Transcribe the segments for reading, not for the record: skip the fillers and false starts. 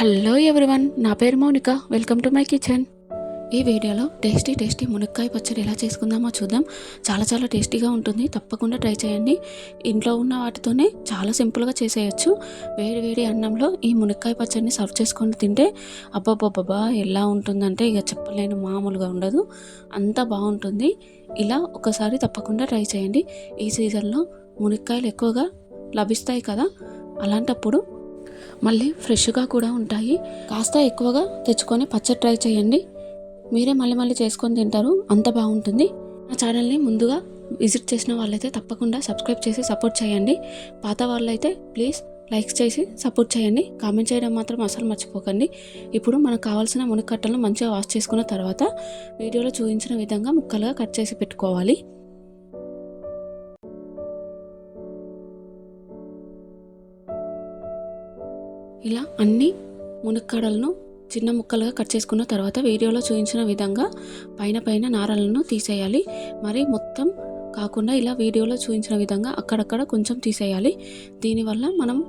Hello everyone, నా పేరు Mounika. Welcome to my kitchen. ఈ వీడియోలో టేస్టీ మునక్కాయ పచ్చడి ఎలా చేసుకుందామో చూద్దాం. చాలా టేస్టీగా ఉంటుంది. తప్పకుండా ట్రై చేయండి. ఇంట్లో ఉన్న వాటితోనే చాలా సింపుల్గా చేసేయచ్చు. వేడి అన్నంలో ఈ మునక్కాయ పచ్చడిని సర్వ్ చేసుకొని తింటే అబ్బబ్బబ్బా ఎలా ఉంటుందంటే ఇక చెప్పలేను, మామూలుగా ఉండదు, అంత బాగుంటుంది. ఇలా ఒకసారి తప్పకుండా ట్రై చేయండి. ఈ సీజన్లో మునక్కాయలు ఎక్కువగా లభిస్తాయి కదా, అలాంటప్పుడు మళ్ళీ ఫ్రెష్గా కూడా ఉంటాయి. కాస్త ఎక్కువగా తెచ్చుకొని పచ్చడి ట్రై చేయండి. మీరే మళ్ళీ చేసుకొని తింటారు, అంత బాగుంటుంది. నా ఛానల్ని ముందుగా విజిట్ చేసిన వాళ్ళైతే తప్పకుండా సబ్స్క్రైబ్ చేసి సపోర్ట్ చేయండి. పాత వాళ్ళైతే ప్లీజ్ లైక్స్ చేసి సపోర్ట్ చేయండి. కామెంట్ చేయడం మాత్రం అసలు మర్చిపోకండి. ఇప్పుడు మనకు కావాల్సిన మునక్కట్టలను మంచిగా వాష్ చేసుకున్న తర్వాత వీడియోలో చూపించిన విధంగా ముక్కలుగా కట్ చేసి పెట్టుకోవాలి. ఇలా అన్ని మునక్కాడలను చిన్న ముక్కలుగా కట్ చేసుకున్న తర్వాత వీడియోలో చూపించిన విధంగా పైన నారలను తీసేయాలి. మరి మొత్తం కాకుండా ఇలా వీడియోలో చూపించిన విధంగా అక్కడక్కడ కొంచెం తీసేయాలి. దీనివల్ల మనం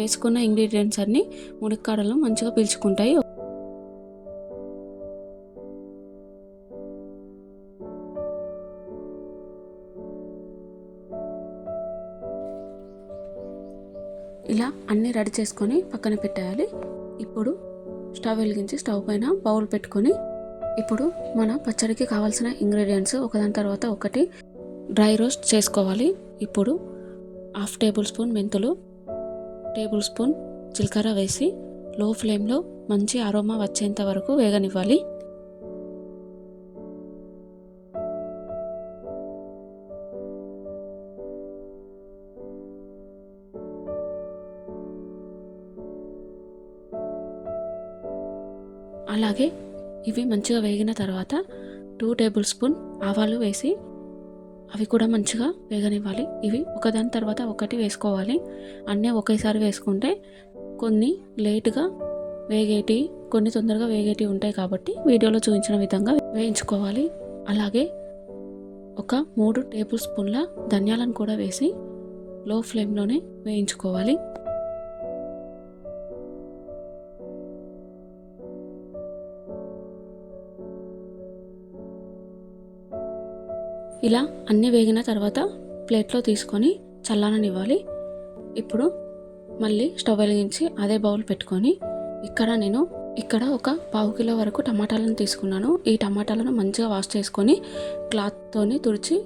వేసుకున్న ఇంగ్రీడియంట్స్ అన్నీ మునక్కాడలను మంచిగా పీల్చుకుంటాయి. ఇలా అన్నీ రెడీ చేసుకొని పక్కన పెట్టేయాలి. ఇప్పుడు స్టవ్ వెలిగించి స్టవ్ పైన బౌల్ పెట్టుకొని ఇప్పుడు మన పచ్చడికి కావాల్సిన ఇంగ్రీడియంట్స్ ఒకదాని తర్వాత ఒకటి డ్రై రోస్ట్ చేసుకోవాలి. ఇప్పుడు 1/2 టేబుల్ స్పూన్ మెంతులు, టేబుల్ స్పూన్ జీలకర్ర వేసి లో ఫ్లేమ్లో మంచి అరోమా వచ్చేంత వరకు వేగనివ్వాలి. అలాగే ఇవి మంచిగా వేగిన తర్వాత 2 టేబుల్ స్పూన్ ఆవాలు వేసి అవి కూడా మంచిగా వేగనివ్వాలి. ఇవి ఒకదాని తర్వాత ఒకటి వేసుకోవాలి. అన్నీ ఒకేసారి వేసుకుంటే కొన్ని లేటుగా వేగేటి, కొన్ని తొందరగా వేగేటి ఉంటాయి కాబట్టి వీడియోలో చూపించిన విధంగా వేయించుకోవాలి. అలాగే ఒక 3 టేబుల్ స్పూన్ల ధనియాలను కూడా వేసి లో ఫ్లేమ్లోనే వేయించుకోవాలి. ఇలా అన్నీ వేగిన తర్వాత ప్లేట్లో తీసుకొని చల్లారనివ్వాలి. ఇప్పుడు మళ్ళీ స్టవ్ వెలిగించి అదే బౌల్ పెట్టుకొని నేను ఒక 1/2 కిలో వరకు టమాటాలను తీసుకున్నాను. ఈ టమాటాలను మంచిగా వాష్ చేసుకొని క్లాత్తోని తుడిచి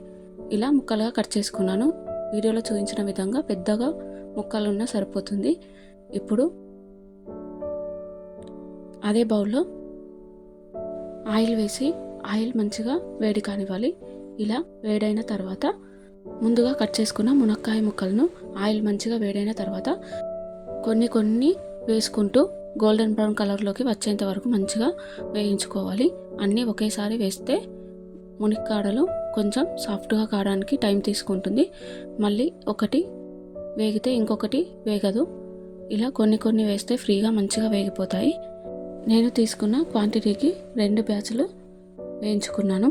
ఇలా ముక్కలుగా కట్ చేసుకున్నాను. వీడియోలో చూపించిన విధంగా పెద్దగా ముక్కలున్నా సరిపోతుంది. ఇప్పుడు అదే బౌల్లో ఆయిల్ వేసి ఆయిల్ మంచిగా వేడి కానివ్వాలి. ఇలా వేడైన తర్వాత ముందుగా కట్ చేసుకున్న మునక్కాయ ముక్కలను ఆయిల్ మంచిగా వేడైన తర్వాత కొన్ని వేసుకుంటూ గోల్డెన్ బ్రౌన్ కలర్లోకి వచ్చేంత వరకు మంచిగా వేయించుకోవాలి. అన్నీ ఒకేసారి వేస్తే మునక్కాడలు కొంచెం సాఫ్ట్గా కావడానికి టైం తీసుకుంటుంది. మళ్ళీ ఒకటి వేగితే ఇంకొకటి వేగదు. ఇలా కొన్ని వేస్తే ఫ్రీగా మంచిగా వేగిపోతాయి. నేను తీసుకున్న క్వాంటిటీకి 2 బ్యాచ్లు వేయించుకున్నాను.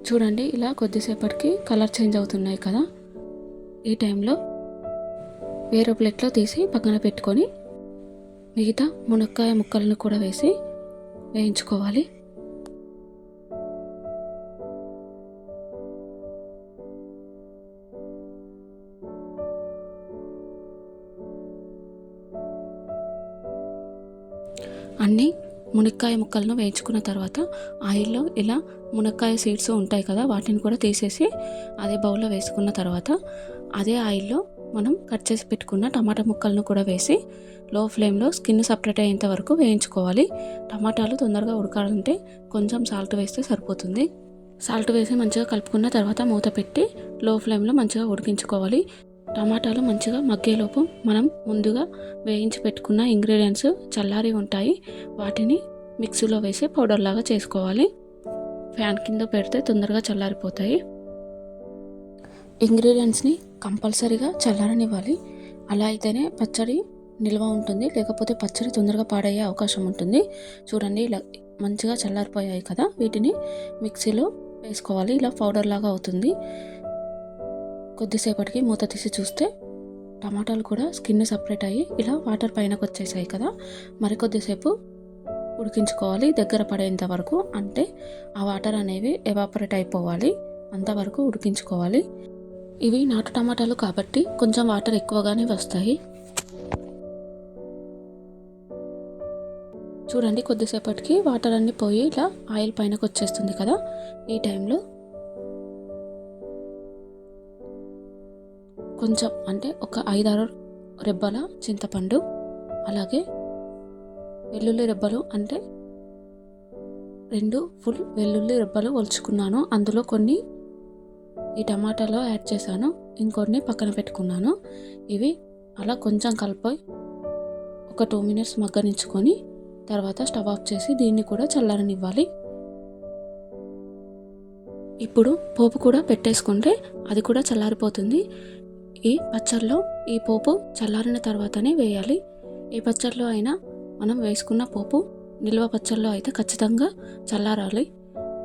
చూడండి, ఇలా కొద్దిసేపటికి కలర్ చేంజ్ అవుతున్నాయి కదా. ఈ టైంలో వేరే ప్లేట్లో తీసి పక్కన పెట్టుకొని మిగతా మునక్కాయ ముక్కలను కూడా వేసి వేయించుకోవాలి. అన్నీ మునక్కాయ ముక్కలను వేయించుకున్న తర్వాత ఆయిల్లో ఇలా మునక్కాయ సీడ్స్ ఉంటాయి కదా, వాటిని కూడా తీసేసి అదే బౌల్లో వేసుకున్న తర్వాత అదే ఆయిల్లో మనం కట్ చేసి పెట్టుకున్న టమాటా ముక్కలను కూడా వేసి లో ఫ్లేమ్లో స్కిన్ సపరేట్ అయ్యేంత వరకు వేయించుకోవాలి. టమాటాలు తొందరగా ఉడకాలంటే కొంచెం సాల్ట్ వేస్తే సరిపోతుంది. సాల్ట్ వేసి మంచిగా కలుపుకున్న తర్వాత మూత పెట్టి లో ఫ్లేమ్లో మంచిగా ఉడికించుకోవాలి. టమాటాలు మంచిగా మగ్గేలోపు మనం ముందుగా వేయించి పెట్టుకున్న ఇంగ్రీడియంట్స్ చల్లారి ఉంటాయి, వాటిని మిక్సీలో వేసి పౌడర్ లాగా చేసుకోవాలి. ఫ్యాన్ కింద పెడితే తొందరగా చల్లారిపోతాయి. ఇంగ్రీడియంట్స్ని కంపల్సరీగా చల్లారనివ్వాలి. అలా అయితేనే పచ్చడి నిల్వ ఉంటుంది, లేకపోతే పచ్చడి తొందరగా పాడయ్యే అవకాశం ఉంటుంది. చూడండి, ఇలా మంచిగా చల్లారిపోయాయి కదా, వీటిని మిక్సీలో వేసుకోవాలి. ఇలా పౌడర్ లాగా అవుతుంది. కొద్దిసేపటికి మూత తీసి చూస్తే టమాటాలు కూడా స్కిన్ సపరేట్ అయ్యి ఇలా వాటర్ పైనకు వచ్చేసాయి కదా. మరికొద్దిసేపు ఉడికించుకోవాలి దగ్గర పడేంత వరకు. అంటే ఆ వాటర్ అనేవి ఎవాపరేట్ అయిపోవాలి, అంతవరకు ఉడికించుకోవాలి. ఇవి నాటు టమాటాలు కాబట్టి కొంచెం వాటర్ ఎక్కువగానే వస్తాయి. చూడండి, కొద్దిసేపటికి వాటర్ అన్నీ పోయి ఇలా ఆయిల్ పైనకు వచ్చేస్తుంది కదా. ఈ టైంలో కొంచెం అంటే ఒక 5-6 రెబ్బల చింతపండు, అలాగే వెల్లుల్లి రెబ్బలు అంటే 2 ఫుల్ వెల్లుల్లి రెబ్బలు ఒలుచుకున్నాను. అందులో కొన్ని ఈ టమాటాలో యాడ్ చేశాను, ఇంకొన్ని పక్కన పెట్టుకున్నాను. ఇవి అలా కొంచెం కలిపి ఒక 2 మినిట్స్ మగ్గనించుకొని తర్వాత స్టవ్ ఆఫ్ చేసి దీన్ని కూడా చల్లారనివ్వాలి. ఇప్పుడు పోపు కూడా పెట్టేసుకుంటే అది కూడా చల్లారిపోతుంది. ఈ పచ్చడిలో ఈ పోపు చల్లారిన తర్వాతనే వేయాలి. ఏ పచ్చడిలో అయినా మనం వేసుకున్న పోపు నిల్వ పచ్చడిలో అయితే ఖచ్చితంగా చల్లారాలి.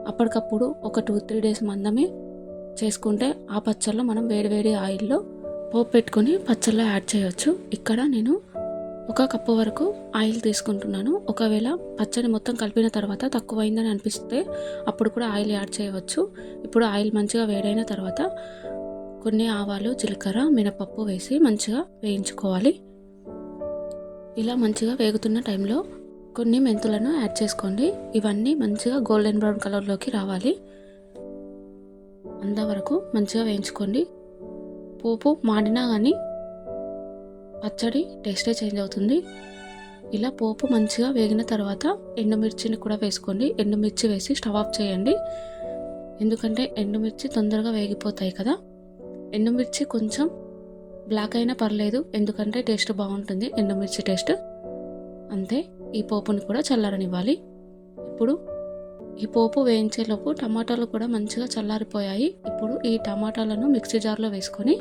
అప్పటికప్పుడు ఒక 2-3 డేస్ మందమే చేసుకుంటే ఆ పచ్చడిలో మనం వేడివేడి ఆయిల్లో పోపు పెట్టుకొని పచ్చడిలో యాడ్ చేయొచ్చు. ఇక్కడ నేను 1 కప్పు వరకు ఆయిల్ తీసుకుంటున్నాను. ఒకవేళ పచ్చడి మొత్తం కలిపిన తర్వాత తక్కువైందని అనిపిస్తే అప్పుడు కూడా ఆయిల్ యాడ్ చేయవచ్చు. ఇప్పుడు ఆయిల్ మంచిగా వేడైన తర్వాత కొన్ని ఆవాలు, జీలకర్ర, మినపప్పు వేసి మంచిగా వేయించుకోవాలి. ఇలా మంచిగా వేగుతున్న టైంలో కొన్ని మెంతులను యాడ్ చేసుకోండి. ఇవన్నీ మంచిగా గోల్డెన్ బ్రౌన్ కలర్లోకి రావాలి, అంతవరకు మంచిగా వేయించుకోండి. పోపు మాడినా కానీ పచ్చడి టేస్టే చేంజ్ అవుతుంది. ఇలా పోపు మంచిగా వేగిన తర్వాత ఎండుమిర్చిని కూడా వేసుకోండి. ఎండుమిర్చి వేసి స్టవ్ ఆఫ్ చేయండి, ఎందుకంటే ఎండుమిర్చి తొందరగా వేగిపోతాయి కదా. ఎండుమిర్చి కొంచెం బ్లాక్ అయినా పర్లేదు, ఎందుకంటే టేస్ట్ బాగుంటుంది ఎండుమిర్చి టేస్ట్. అంతే, ఈ పోపుని కూడా చల్లారనివ్వాలి. ఇప్పుడు ఈ పోపు వేయించేలోపు టమాటాలు కూడా మంచిగా చల్లారిపోయాయి. ఇప్పుడు ఈ టమాటాలను మిక్సీ జార్లో వేసుకొని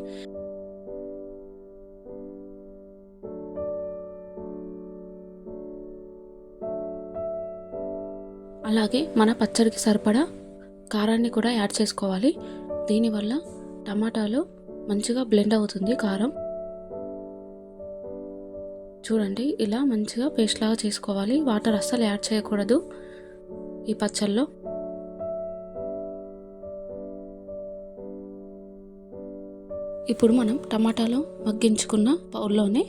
అలాగే మన పచ్చడికి సరిపడా కారాన్ని కూడా యాడ్ చేసుకోవాలి. దీనివల్ల టమాటాలు మంచిగా బ్లెండ్ అవుతుంది కారం. చూడండి, ఇలా మంచిగా పేస్ట్ లాగా చేసుకోవాలి. వాటర్ అస్సలు యాడ్ చేయకూడదు ఈ పచ్చళ్ళలో. ఇప్పుడు మనం టమాటాలు మగ్గించుకున్న పౌల్లోనే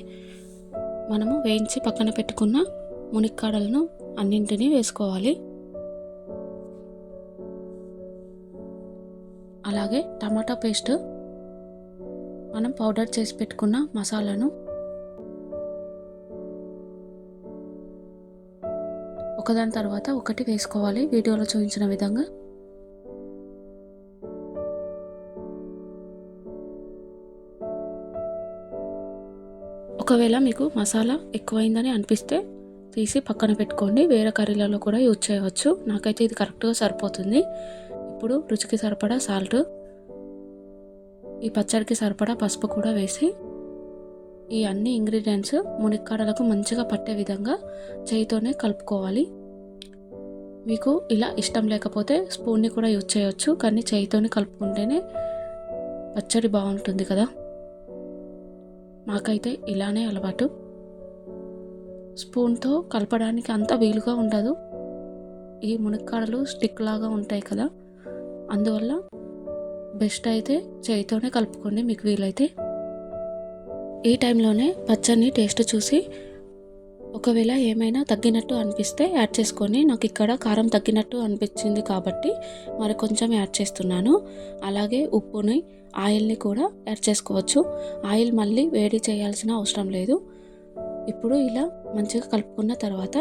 మనము వేయించి పక్కన పెట్టుకున్న మునిక్కాడలను అన్నింటినీ వేసుకోవాలి. అలాగే టమాటా పేస్ట్, మనం పౌడర్ చేసి పెట్టుకున్న మసాలాను ఒకదాని తర్వాత ఒకటి వేసుకోవాలి వీడియోలో చూపించిన విధంగా. ఒకవేళ మీకు మసాలా ఎక్కువైందని అనిపిస్తే తీసి పక్కన పెట్టుకోండి, వేరే కర్రీలలో కూడా యూజ్ చేయవచ్చు. నాకైతే ఇది కరెక్ట్గా సరిపోతుంది. ఇప్పుడు రుచికి సరిపడా సాల్ట్, ఈ పచ్చడికి సరిపడా పసుపు కూడా వేసి ఈ అన్ని ఇంగ్రీడియంట్స్ మునిక్కాడలకు మంచిగా పట్టే విధంగా చేయితోనే కలుపుకోవాలి. మీకు ఇలా ఇష్టం లేకపోతే స్పూన్ని కూడా యూజ్ చేయొచ్చు, కానీ చేయితోనే కలుపుకుంటేనే పచ్చడి బాగుంటుంది కదా. మాకైతే ఇలానే అలవాటు. స్పూన్తో కలపడానికి అంత వీలుగా ఉండదు, ఈ మునిక్కాడలు స్టిక్ లాగా ఉంటాయి కదా, అందువల్ల బెస్ట్ అయితే చేయితోనే కలుపుకోండి మీకు వీలైతే. ఈ టైంలోనే పచ్చడిని టేస్ట్ చూసి ఒకవేళ ఏమైనా తగ్గినట్టు అనిపిస్తే యాడ్ చేసుకొని, నాకు ఇక్కడ కారం తగ్గినట్టు అనిపించింది కాబట్టి మరి కొంచెం యాడ్ చేస్తున్నాను. అలాగే ఉప్పుని, ఆయిల్ని కూడా యాడ్ చేసుకోవచ్చు. ఆయిల్ మళ్ళీ వేడి చేయాల్సిన అవసరం లేదు. ఇప్పుడు ఇలా మంచిగా కలుపుకున్న తర్వాత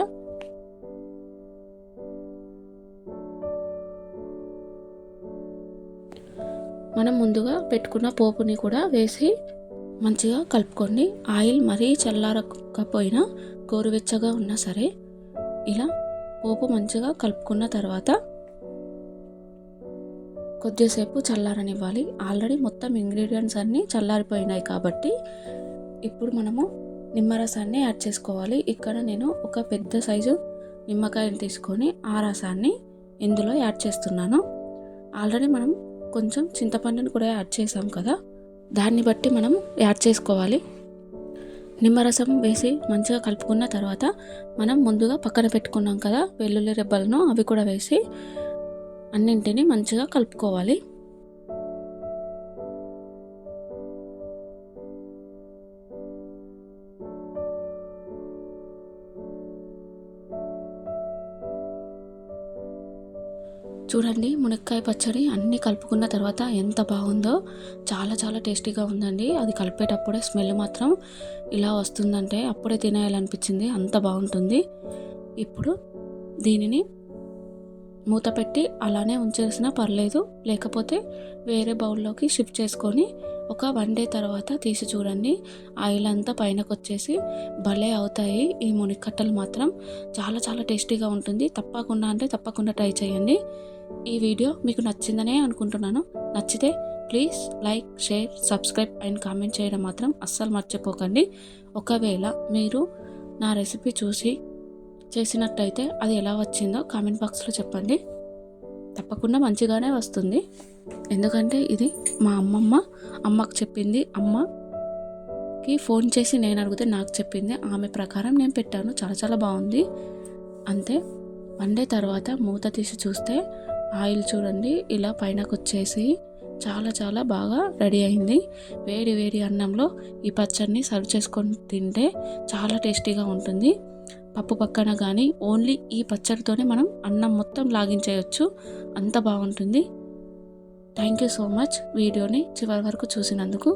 మనం ముందుగా పెట్టుకున్న పోపుని కూడా వేసి మంచిగా కలుపుకోండి. ఆయిల్ మరీ చల్లారకపోయినా గోరువెచ్చగా ఉన్నా సరే ఇలా పోపు మంచిగా కలుపుకున్న తర్వాత కొద్దిసేపు చల్లారనివ్వాలి. ఆల్రెడీ మొత్తం ఇంగ్రీడియంట్స్ అన్నీ చల్లారిపోయినాయి కాబట్టి ఇప్పుడు మనము నిమ్మరసాన్ని యాడ్ చేసుకోవాలి. ఇక్కడ నేను ఒక పెద్ద సైజు నిమ్మకాయని తీసుకొని ఆ రసాన్ని ఇందులో యాడ్ చేస్తున్నాను. ఆల్రెడీ మనం కొంచెం చింతపండుని కూడా యాడ్ చేసాం కదా, దాన్ని బట్టి మనం యాడ్ చేసుకోవాలి. నిమ్మరసం వేసి మంచిగా కలుపుకున్న తర్వాత మనం ముందుగా పక్కన పెట్టుకున్నాం కదా వెల్లుల్లి రెబ్బలను, అవి కూడా వేసి అన్నింటినీ మంచిగా కలుపుకోవాలి. చూడండి, మునక్కాయ పచ్చడి అన్నీ కలుపుకున్న తర్వాత ఎంత బాగుందో, చాలా చాలా టేస్టీగా ఉందండి. అది కలిపేటప్పుడే స్మెల్ మాత్రం ఇలా వస్తుందంటే అప్పుడే తినేయాలనిపించింది, అంత బాగుంటుంది. ఇప్పుడు దీనిని మూత పెట్టి అలానే ఉంచేసినా పర్లేదు, లేకపోతే వేరే బౌల్లోకి షిఫ్ట్ చేసుకొని ఒక 1 డే తర్వాత తీసి చూడండి, ఆయిల్ అంతా పైనకు వచ్చేసి భలే అవుతాయి. ఈ మునిక్కట్టలు మాత్రం చాలా చాలా టేస్టీగా ఉంటుంది. తప్పకుండా ట్రై చేయండి. ఈ వీడియో మీకు నచ్చిందనే అనుకుంటున్నాను. నచ్చితే please like, share, subscribe and comment చేయడం మాత్రం అస్సలు మర్చిపోకండి. ఒకవేళ మీరు నా రెసిపీ చూసి చేసినట్టయితే అది ఎలా వచ్చిందో కామెంట్ బాక్స్లో చెప్పండి. తప్పకుండా మంచిగానే వస్తుంది, ఎందుకంటే ఇది మా అమ్మకు చెప్పింది. అమ్మకి ఫోన్ చేసి నేను అడిగితే నాకు చెప్పింది, ఆమె ప్రకారం నేను పెట్టాను. చాలా చాలా బాగుంది. అంతే, 1 డే తర్వాత మూత తీసి చూస్తే ఆయిల్ చూడండి ఇలా పైనకు వచ్చేసి చాలా చాలా బాగా రెడీ అయింది. వేడి వేడి అన్నంలో ఈ పచ్చడిని సర్వ్ చేసుకొని తింటే చాలా టేస్టీగా ఉంటుంది. పప్పు పక్కన కానీ ఓన్లీ ఈ పచ్చడితోనే మనం అన్నం మొత్తం లాగించేయచ్చు, అంత బాగుంటుంది. థ్యాంక్ యూ సో మచ్ వీడియోని చివరి వరకు చూసినందుకు.